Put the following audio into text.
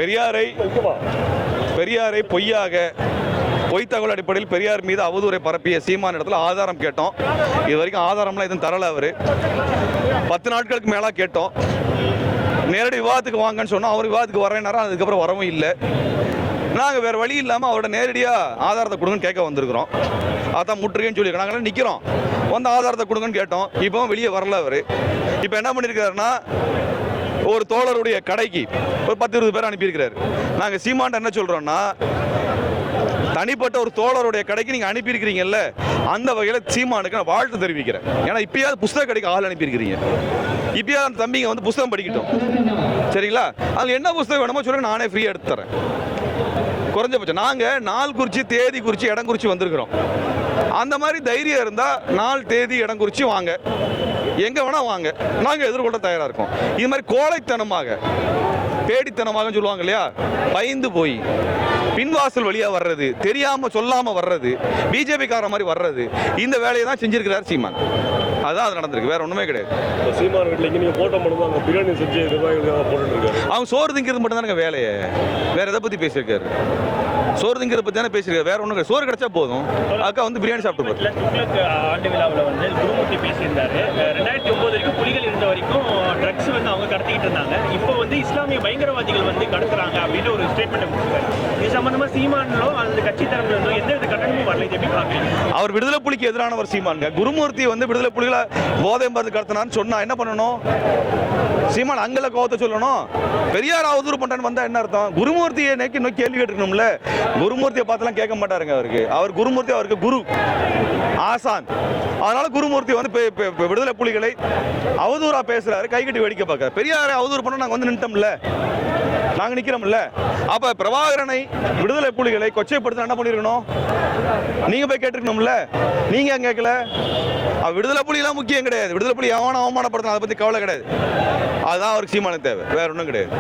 பெரியாரை பொய் தகவல் அடிப்படையில் பெரியார் மீது அவதூறை பரப்பிய சீமான் இடத்துல ஆதாரம் கேட்டோம். இது வரைக்கும் ஆதாரம்லாம் எதுவும் தரல. அவர் 10 நாட்களுக்கு மேலே கேட்டோம். நேரடி விவாதத்துக்கு வாங்கன்னு சொன்னோம். அவர் விவாதத்துக்கு வரேன்னாரா, அதுக்கப்புறம் வரவும் இல்லை. நாங்கள் வேறு வழி இல்லாமல் அவரோட நேரடியாக ஆதாரத்தை கொடுங்கன்னு கேட்க வந்திருக்கிறோம். அதான் முற்றுகைன்னு சொல்லியிருக்கோம். நாங்களாம் நிற்கிறோம். வந்து ஆதாரத்தை கொடுங்கன்னு கேட்டோம். இப்போவும் வெளியே வரல அவர். இப்போ என்ன பண்ணியிருக்காருன்னா, ஒரு தோழருடைய கடைக்கு ஒரு 10-20 பேர் அனுப்பியிருக்கிறார். நாங்கள் சீமான்ட்ட என்ன சொல்கிறோன்னா, தனிப்பட்ட ஒரு தோழருடைய கடைக்கு நீங்கள் அனுப்பியிருக்கிறீங்கல்ல, அந்த வகையில் சீமானுக்கு நான் வாழ்த்து தெரிவிக்கிறேன். ஏன்னா இப்பயாவது புஸ்தக கடைக்கு ஆள் அனுப்பியிருக்கிறீங்க. இப்பயாவது அந்த தம்பிங்க வந்து புஸ்தகம் படிக்கட்டும். சரிங்களா? அதில் என்ன புஸ்தகம் வேணுமோ சொல்லுங்க, நானே ஃப்ரீயாக எடுத்து தரேன். குறைஞ்சபட்சம் நாங்கள் நாள் குறித்து, தேதி குறித்து, இடம் குறித்து வந்திருக்கிறோம். அந்த மாதிரி தைரியம் இருந்தால் நாள், தேதி, இடம் குறித்து வாங்க, எங்கே வேணால் வாங்க, நாங்கள் எதிர்கொள்ள தயாராக இருக்கோம். இது மாதிரி கோழைத்தனமாக, தேடித்தனமாக சொல்லுவாங்க இல்லையா, பயந்து போய் பின்வாசல் வழியாக வர்றது, தெரியாமல் சொல்லாமல் வர்றது, பிஜேபிக்கார மாதிரி வர்றது, இந்த வேலையை தான் செஞ்சிருக்கிறார் சீமான். அதுதான் அது நடந்திருக்கு, வேற ஒன்றுமே கிடையாது. சீமான் வீட்டில் நீங்கள் போட்டோ மட்டும் தான் பிரியாணி செஞ்சு போட்டுருக்காரு. அவங்க சோறு திங்கிறது மட்டும் தானே வேலையை, வேற எதை பற்றி பேசியிருக்காரு? சோறு திங்கிறத பற்றி தானே பேசியிருக்காரு, வேற ஒன்றும் கிடையாது. சோறு கிடைச்சா போதும். அக்கா வந்து பிரியாணி சாப்பிட்டு ஆண்டு விழாவில் வந்து குருமூர்த்தி பேசியிருந்தாரு. 2009 வரைக்கும் புலிகள் இருந்த வரைக்கும் ட்ரக்ஸ் வந்து அவங்க கடத்திக்கிட்டு இருந்தாங்க. இப்போ வந்து இஸ்லாமிய பயங்கரவாதிகள் வந்து கடத்துறாங்க அப்படின்னு ஒரு ஸ்டேட்மெண்ட் கொடுத்துருக்காரு. இது சம்பந்தமா சீமானோ அந்த கட்சி தரப்புல இருந்தோ எந்த வித கட்டணமும் வரல. இது எப்படி பார்க்குறீங்க? அவர் விடுதலை புலிக்கு எதிரானவர் சீமானுங்க. குருமூர்த்தி வந்து விடுதலை புலிகளை போதை மருந்து கடத்தினான்னு சொன்னா என்ன பண்ணணும்? சீமான் அங்கல கோவத்தை சொல்லணும். பெரியார் அவதூறு பண்றேன்னு வந்தா என்ன அர்த்தம்? குருமூர்த்தியை நோக்கி கேள்வி கேட்டுக்கணும்ல. குருமூர்த்தியை பார்த்துலாம் கேட்க மாட்டாருங்க. அவர் குருமூர்த்தி அவருக்கு குரு ஆசான். அதனால குருமூர்த்தி வந்து விடுதலை புலிகளை அவதூறா பேசுறாரு, கை கட்டி வேடிக்கை பார்க்க. பெரியாரை அவதூறு பண்ண நாங்கள் வந்து நின்ட்டோம்ல, நாங்கள் நிற்கிறோம்ல. அப்ப பிரபாகரனை, விடுதலை புலிகளை கொச்சைப்படுத்த என்ன பண்ணிருக்கணும்? நீங்க போய் கேட்டுக்கணும்ல. நீங்க ஏன் கேட்கல? விடுதலை புலிலாம் முக்கியம் கிடையாது. விடுதலை புலி அவமானப்படுத்தணும், அதை பத்தி கவலை கிடையாது. அதுதான் அவருக்கு சீமானுக்கு தேவை, வேற ஒன்றும் கிடையாது.